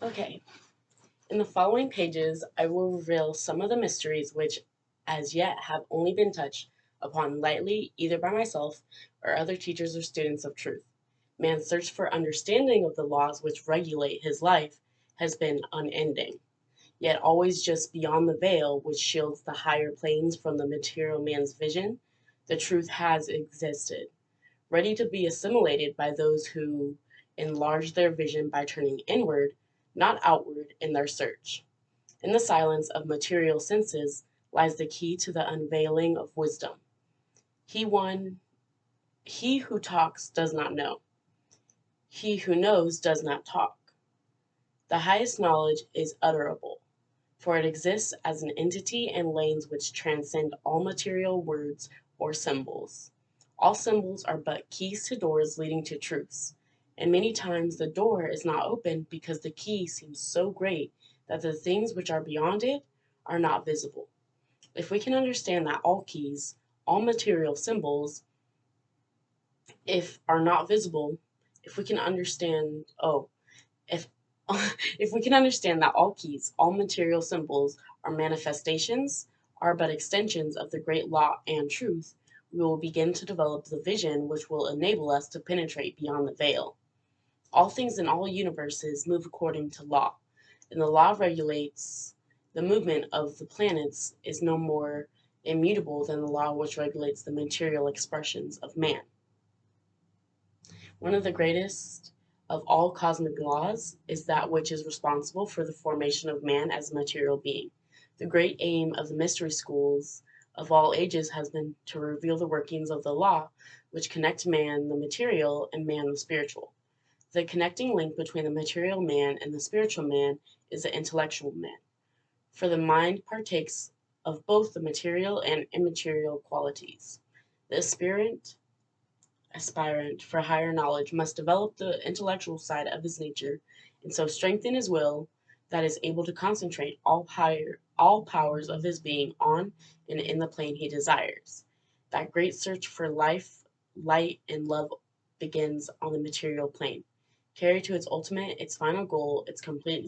Okay, in the following pages, I will reveal some of the mysteries which, as yet, have only been touched upon lightly either by myself or other teachers or students of truth. Man's search for understanding of the laws which regulate his life has been unending, yet always just beyond the veil which shields the higher planes from the material man's vision. The truth has existed, ready to be assimilated by those who enlarge their vision by turning inward, not outward, in their search. In the silence of material senses lies the key to the unveiling of wisdom. He who talks does not know. He who knows does not talk. The highest knowledge is utterable, for it exists as an entity in lanes which transcend all material words or symbols. All symbols are but keys to doors leading to truths, and many times the door is not opened because the key seems so great that the things which are beyond it are not visible. If we can understand that all keys, all material symbols, if are not visible, if we can understand, if if we can understand that all keys, all material symbols are manifestations, are but extensions of the great law and truth, we will begin to develop the vision which will enable us to penetrate beyond the veil. All things in all universes move according to law, and the law regulates the movement of the planets is no more immutable than the law which regulates the material expressions of man. One of the greatest of all cosmic laws is that which is responsible for the formation of man as a material being. The great aim of the mystery schools of all ages has been to reveal the workings of the law which connect man, the material, and man, the spiritual. The connecting link between the material man and the spiritual man is the intellectual man, for the mind partakes of both the material and immaterial qualities. The aspirant for higher knowledge must develop the intellectual side of his nature and so strengthen his will that is able to concentrate all powers of his being on and in the plane he desires. That great search for life, light, and love begins on the material plane, carried to its ultimate, its final goal, its complete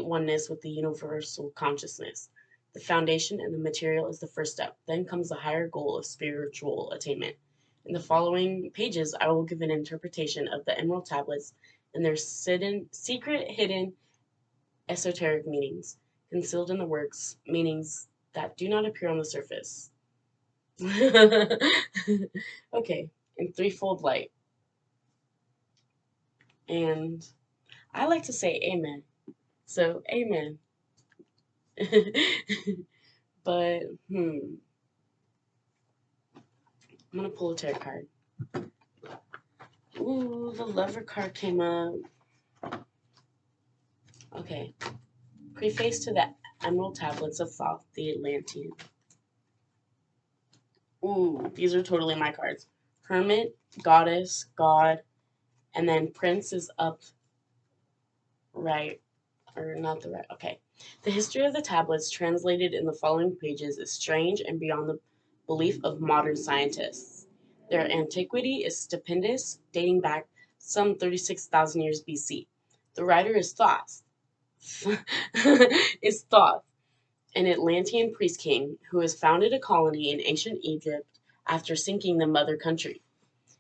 oneness with the universal consciousness. The foundation and the material is the first step. Then comes the higher goal of spiritual attainment. In the following pages, I will give an interpretation of the emerald tablets and their secret, hidden, esoteric meanings, concealed in the works, meanings that do not appear on the surface. Okay, in threefold light. And I like to say amen. So, amen. But, I'm going to pull a tarot card. Ooh, the lover card came up. Okay. Preface to the Emerald Tablets of Thoth, the Atlantean. Ooh, these are totally my cards. Hermit, Goddess, God, and then Prince is up right, or not the right, okay. The history of the tablets translated in the following pages is strange and beyond the belief of modern scientists. Their antiquity is stupendous, dating back some 36,000 years BC. The writer is Thoth. is Thoth, an Atlantean priest king who has founded a colony in ancient Egypt after sinking the mother country.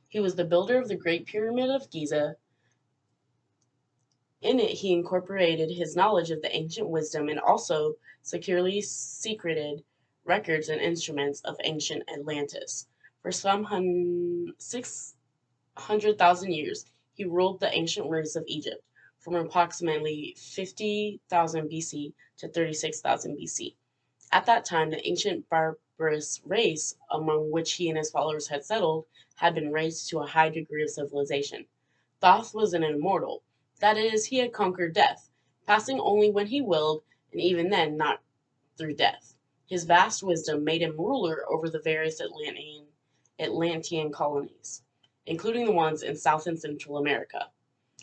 He was the builder of the Great Pyramid of Giza. In it, he incorporated his knowledge of the ancient wisdom and also securely secreted records and instruments of ancient Atlantis. For some 600,000 years, he ruled the ancient race of Egypt from approximately 50,000 BC to 36,000 BC. At that time, the ancient barbarous race among which he and his followers had settled had been raised to a high degree of civilization. Thoth was an immortal. That is, he had conquered death, passing only when he willed, and even then not through death. His vast wisdom made him ruler over the various Atlantean colonies, including the ones in South and Central America.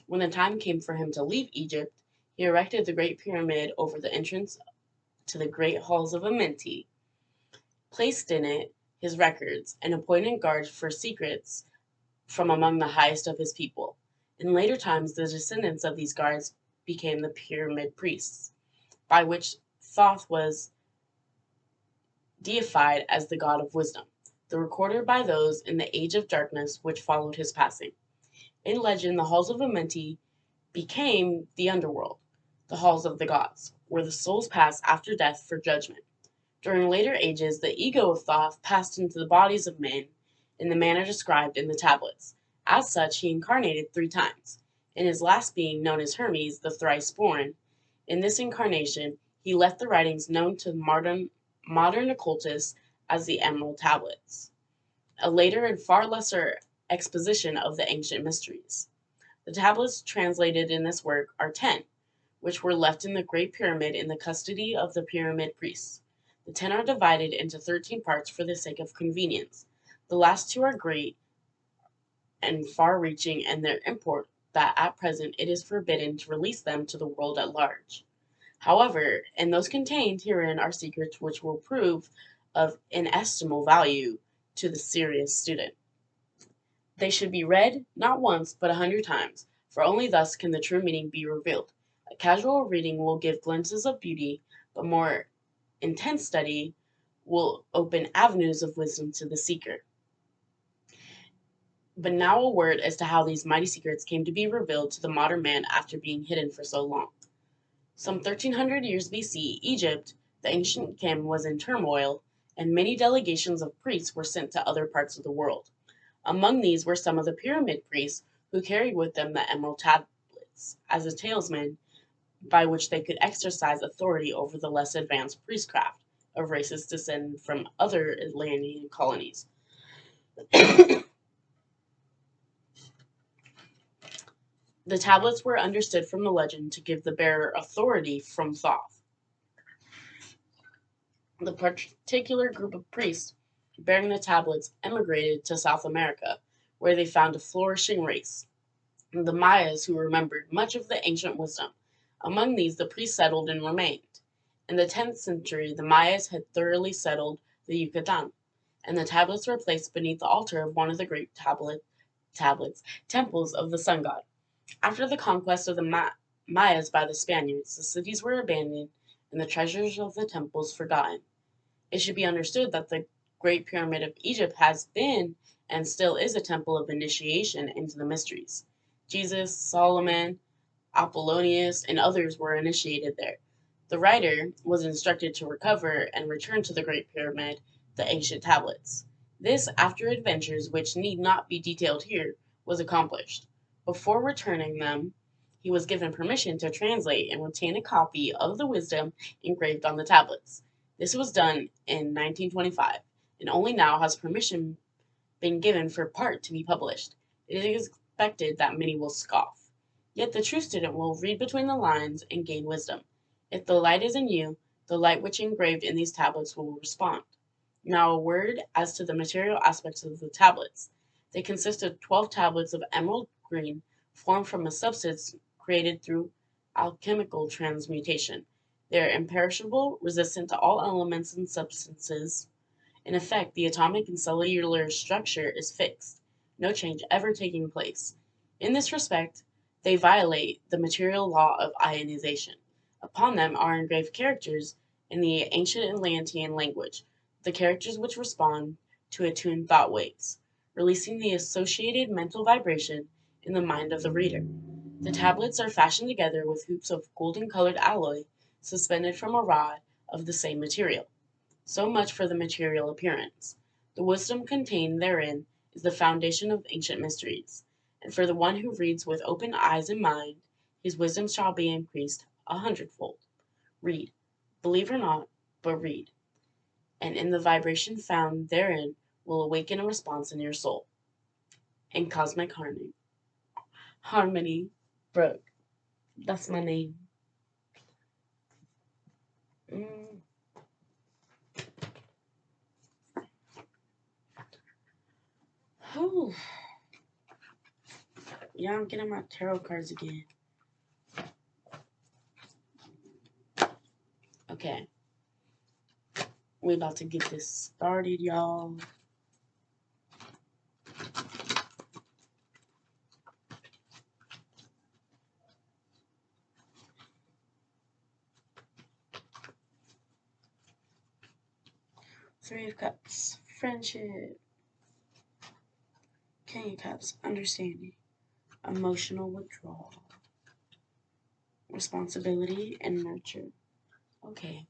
When the time came for him to leave Egypt, he erected the Great Pyramid over the entrance to the great halls of Amenti, placed in it his records, and appointed guards for secrets from among the highest of his people. In later times, the descendants of these guards became the pyramid priests, by which Thoth was deified as the god of wisdom, the recorder by those in the age of darkness which followed his passing. In legend, the halls of Amenti became the underworld, the halls of the gods, where the souls pass after death for judgment. During later ages, the ego of Thoth passed into the bodies of men in the manner described in the tablets. As such, he incarnated 3 times. In his last being, known as Hermes, the thrice born, in this incarnation, he left the writings known to modern occultists as the Emerald Tablets, a later and far lesser exposition of the ancient mysteries. The tablets translated in this work are 10, which were left in the Great Pyramid in the custody of the pyramid priests. The 10 are divided into 13 parts for the sake of convenience. The last 2 are great and far-reaching in their import that at present it is forbidden to release them to the world at large. However, in those contained herein are secrets which will prove of inestimable value to the serious student. They should be read not once but 100 times, for only thus can the true meaning be revealed. A casual reading will give glimpses of beauty, but more intense study will open avenues of wisdom to the seeker. But now a word as to how these mighty secrets came to be revealed to the modern man after being hidden for so long. Some 1300 years BC, Egypt, the ancient kingdom, was in turmoil, and many delegations of priests were sent to other parts of the world. Among these were some of the pyramid priests who carried with them the emerald tablets as a talisman by which they could exercise authority over the less advanced priestcraft of races descended from other Atlantean colonies. The tablets were understood from the legend to give the bearer authority from Thoth. The particular group of priests bearing the tablets emigrated to South America, where they found a flourishing race, the Mayas, who remembered much of the ancient wisdom. Among these, the priests settled and remained. In the 10th century, the Mayas had thoroughly settled the Yucatan, and the tablets were placed beneath the altar of one of the great temples of the sun god. After the conquest of the Mayas by the Spaniards, the cities were abandoned and the treasures of the temples forgotten. It should be understood that the Great Pyramid of Egypt has been and still is a temple of initiation into the mysteries. Jesus, Solomon, Apollonius, and others were initiated there. The writer was instructed to recover and return to the Great Pyramid the ancient tablets. This, after adventures which need not be detailed here, was accomplished. Before returning them, he was given permission to translate and retain a copy of the wisdom engraved on the tablets. This was done in 1925, and only now has permission been given for part to be published. It is expected that many will scoff. Yet the true student will read between the lines and gain wisdom. If the light is in you, the light which engraved in these tablets will respond. Now a word as to the material aspects of the tablets. They consist of 12 tablets of emerald green formed from a substance created through alchemical transmutation. They are imperishable, resistant to all elements and substances. In effect, the atomic and cellular structure is fixed, no change ever taking place. In this respect, they violate the material law of ionization. Upon them are engraved characters in the ancient Atlantean language, the characters which respond to attuned thought waves, releasing the associated mental vibration in the mind of the reader. The tablets are fashioned together with hoops of golden-colored alloy suspended from a rod of the same material. So much for the material appearance. The wisdom contained therein is the foundation of ancient mysteries, and for the one who reads with open eyes and mind, his wisdom shall be increased 100-fold. Read, believe or not, but read, and in the vibration found therein will awaken a response in your soul. In cosmic harmony, Brooke. That's my name. Oh. Yeah, I'm getting my tarot cards again. Okay. We about to get this started, y'all. Three of Cups, friendship. King of Cups, understanding. Emotional withdrawal. Responsibility and nurture. Okay.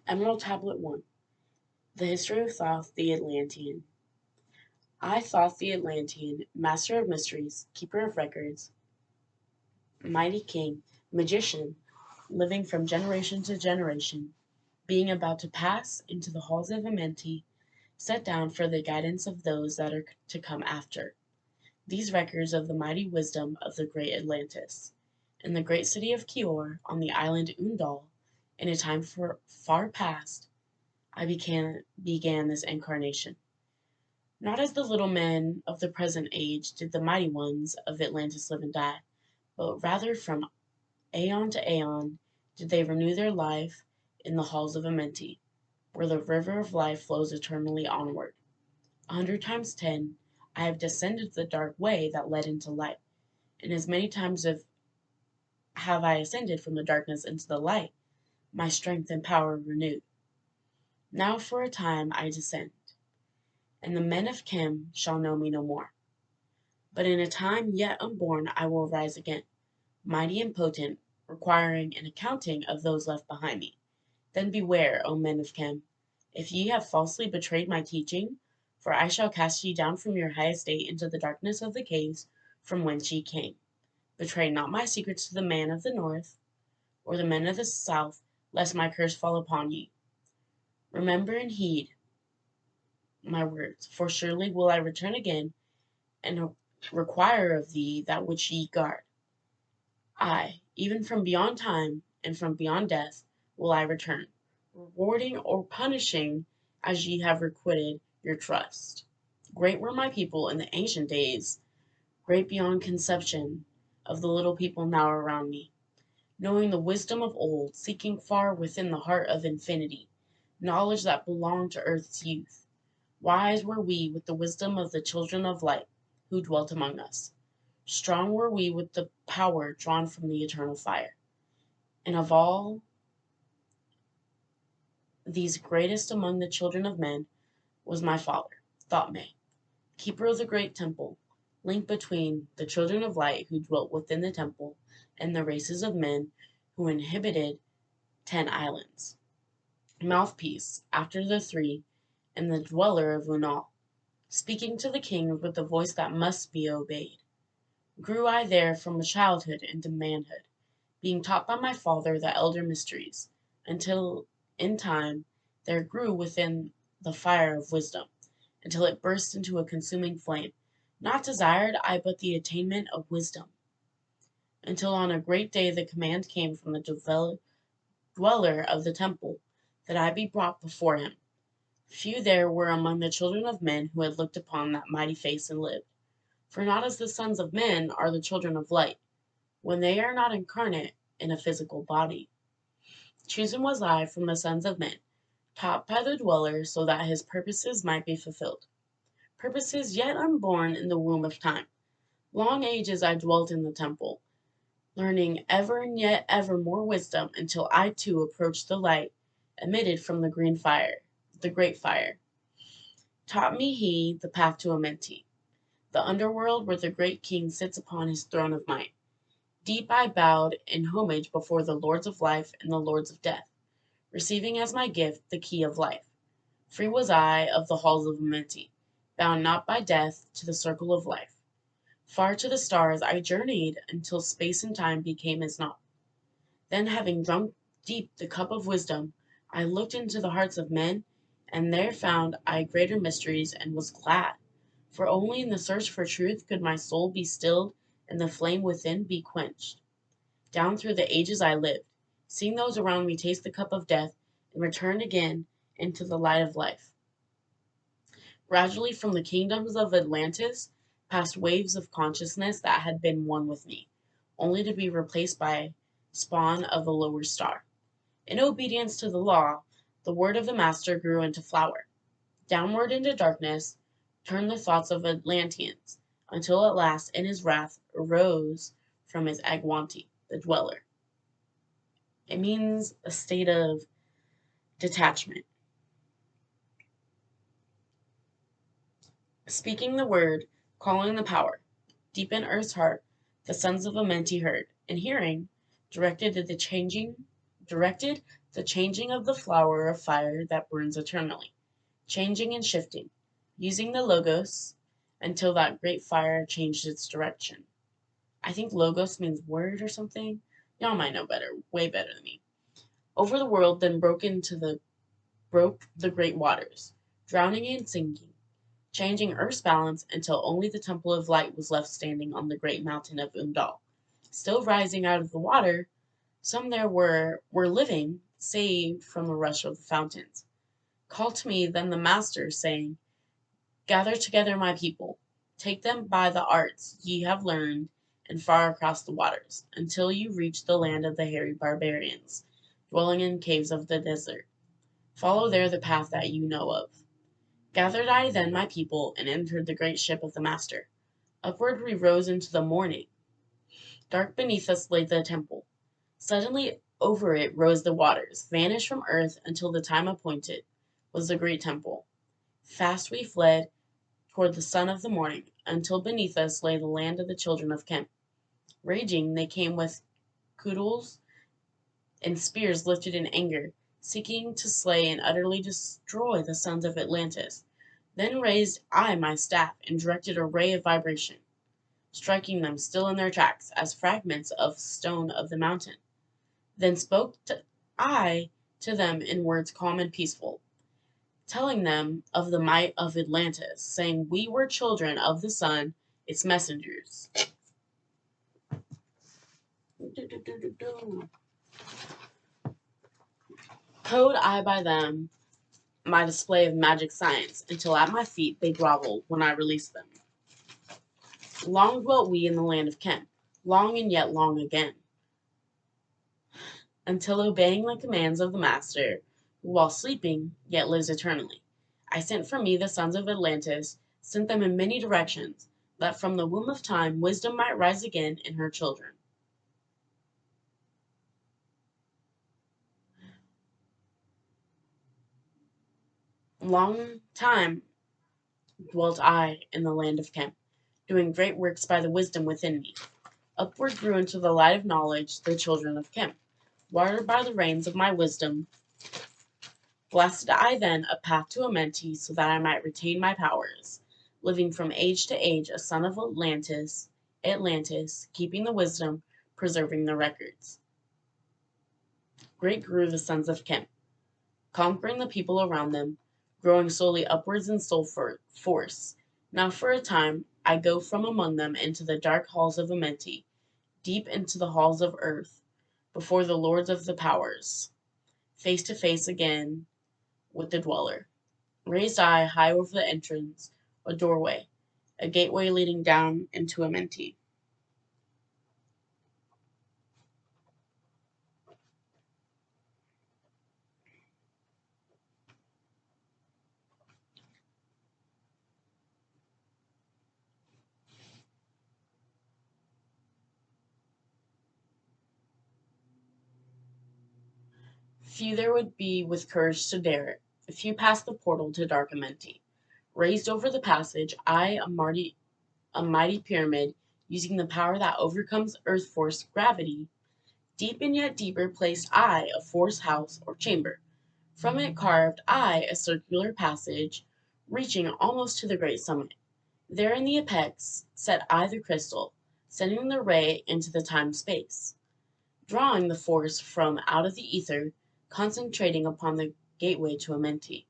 Emerald Tablet 1. The history of Thoth the Atlantean. I, Thoth the Atlantean, master of mysteries, keeper of records, mighty king, magician, living from generation to generation, being about to pass into the halls of Amenti, set down for the guidance of those that are to come after. These records of the mighty wisdom of the great Atlantis. In the great city of Kior, on the island Undal, in a time far past, I began this incarnation. Not as the little men of the present age did the mighty ones of Atlantis live and die, but rather from aeon to aeon did they renew their life in the halls of Amenti, where the river of life flows eternally onward. 100 times 10, I have descended the dark way that led into light, and as many times have I ascended from the darkness into the light, my strength and power renewed. Now for a time I descend, and the men of Kim shall know me no more. But in a time yet unborn I will rise again, mighty and potent, requiring an accounting of those left behind me. Then beware, O men of Kim, if ye have falsely betrayed my teaching, for I shall cast ye down from your high estate into the darkness of the caves from whence ye came. Betray not my secrets to the man of the north, or the men of the south, lest my curse fall upon ye. Remember and heed my words, for surely will I return again, and require of thee that which ye guard. I, even from beyond time, and from beyond death, will I return, rewarding or punishing as ye have requited your trust. Great were my people in the ancient days, great beyond conception of the little people now around me, knowing the wisdom of old, seeking far within the heart of infinity, knowledge that belonged to earth's youth. Wise were we with the wisdom of the children of light who dwelt among us. Strong were we with the power drawn from the eternal fire. And of all these greatest among the children of men was my father, Thothme, keeper of the great temple, link between the children of light who dwelt within the temple and the races of men who inhabited 10 islands. Mouthpiece, after the 3, and the dweller of Unal, speaking to the king with the voice that must be obeyed. Grew I there from childhood into manhood, being taught by my father the elder mysteries, until in time there grew within the fire of wisdom, until it burst into a consuming flame. Not desired I but the attainment of wisdom, until on a great day the command came from the dweller of the temple that I be brought before him. Few there were among the children of men who had looked upon that mighty face and lived. For not as the sons of men are the children of light, when they are not incarnate in a physical body. Chosen was I from the sons of men, taught by the dweller so that his purposes might be fulfilled. Purposes yet unborn in the womb of time. Long ages I dwelt in the temple, learning ever and yet ever more wisdom until I too approached the light emitted from the great fire. Taught me he the path to Amenti, the underworld where the great king sits upon his throne of might. Deep I bowed in homage before the lords of life and the lords of death, receiving as my gift the key of life. Free was I of the halls of Amenti, bound not by death to the circle of life. Far to the stars I journeyed until space and time became as naught. Then, having drunk deep the cup of wisdom, I looked into the hearts of men, and there found I greater mysteries, and was glad. For only in the search for truth could my soul be stilled and the flame within be quenched. Down through the ages I lived, seeing those around me taste the cup of death, and returned again into the light of life. Gradually from the kingdoms of Atlantis passed waves of consciousness that had been one with me, only to be replaced by spawn of a lower star. In obedience to the law, the word of the master grew into flower. Downward into darkness turned the thoughts of Atlanteans, until at last in his wrath arose from his Agwanti, the dweller. It means a state of Detachment. Speaking the word, calling the power, deep in earth's heart, the sons of Amenti heard, and hearing, directed the changing of the flower of fire that burns eternally, changing and shifting, using the logos until that great fire changed its direction. I think logos means word or something. Y'all might know better, way better than me. Over the world then broke the great waters, drowning and sinking, changing Earth's balance until only the Temple of Light was left standing on the great mountain of Undal. Still rising out of the water, some there were living, saved from the rush of the fountains. Called to me then the Master, saying, Gather together my people, take them by the arts ye have learned, and far across the waters, until you reach the land of the hairy barbarians, dwelling in caves of the desert. Follow there the path that you know of. Gathered I then my people, and entered the great ship of the Master. Upward we rose into the morning. Dark beneath us lay the temple. Suddenly over it rose the waters, vanished from earth until the time appointed was the great temple. Fast we fled toward the sun of the morning, until beneath us lay the land of the children of Khem. Raging, they came with cudgels and spears lifted in anger, seeking to slay and utterly destroy the sons of Atlantis. Then raised I my staff and directed a ray of vibration, striking them still in their tracks as fragments of stone of the mountain. Then spoke I to them in words calm and peaceful, telling them of the might of Atlantis, saying we were children of the sun, its messengers. Code I by them my display of magic science, until at my feet they groveled when I released them. Long dwelt we in the land of Khem, long and yet long again, until obeying the commands of the Master, who while sleeping yet lives eternally, I sent from me the sons of Atlantis, sent them in many directions, that from the womb of time wisdom might rise again in her children. Long time dwelt I in the land of Khem, doing great works by the wisdom within me. Upward grew into the light of knowledge the children of Khem, watered by the rains of my wisdom. Blasted I then a path to Amenti, so that I might retain my powers, living from age to age a son of Atlantis, keeping the wisdom, preserving the records. Great grew the sons of Khem, conquering the people around them, growing slowly upwards in soul force. Now for a time I go from among them into the dark halls of Amenti, deep into the halls of earth, before the lords of the powers, face to face again with the dweller. Raised I high over the entrance, a doorway, a gateway leading down into Amenti. Few there would be with courage to dare it. Few passed the portal to dark Amenti. Raised over the passage, I, a mighty pyramid, using the power that overcomes earth force, gravity, deep and yet deeper placed I a force house or chamber. From it carved I a circular passage, reaching almost to the great summit. There in the apex set I the crystal, sending the ray into the time-space, drawing the force from out of the ether, concentrating upon the gateway to Amenti.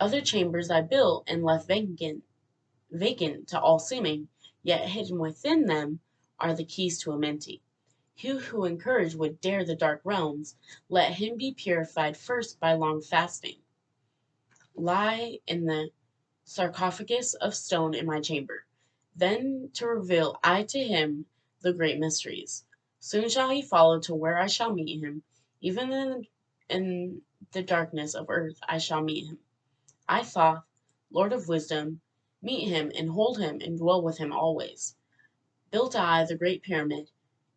Other chambers I built and left vacant to all seeming, yet hidden within them are the keys to Amenti. He who in courage would dare the dark realms, let him be purified first by long fasting. Lie in the sarcophagus of stone in my chamber, then to reveal I to him the great mysteries. Soon shall he follow to where I shall meet him, even in the darkness of earth I shall meet him. I, Thoth, Lord of Wisdom, meet him and hold him and dwell with him always. Built I the great pyramid,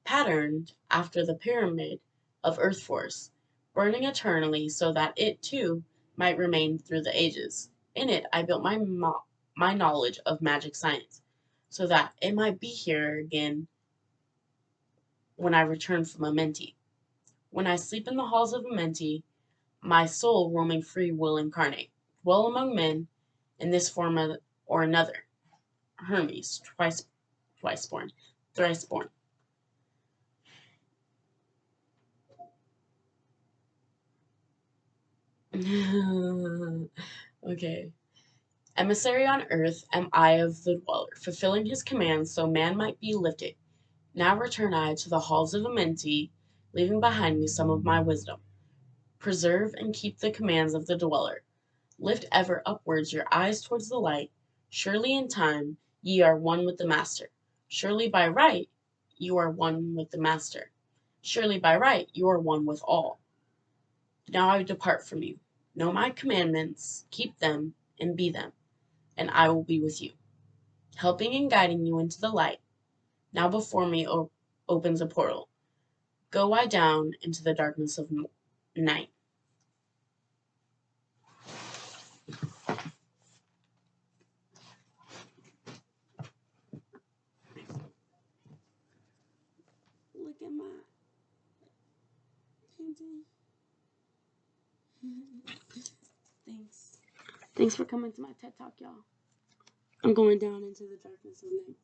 patterned after the pyramid of earth force, burning eternally so that it, too, might remain through the ages. In it I built my knowledge of magic science, so that it might be here again when I return from Amenti. When I sleep in the halls of Amenti, my soul roaming free will incarnate, dwell among men in this form or another. Hermes, twice born, thrice born. Okay. Emissary on earth am I of the dweller, fulfilling his commands so man might be lifted. Now return I to the halls of Amenti, leaving behind me some of my wisdom. Preserve and keep the commands of the dweller. Lift ever upwards your eyes towards the light. Surely in time ye are one with the Master. Surely by right you are one with the Master. Surely by right you are one with all. Now I depart from you. Know my commandments, keep them, and be them, and I will be with you, helping and guiding you into the light. Now before me opens a portal. Go I down into the darkness of night. Look at my painting. Thanks. Thanks for coming to my TED Talk, y'all. I'm going down into the darkness of night.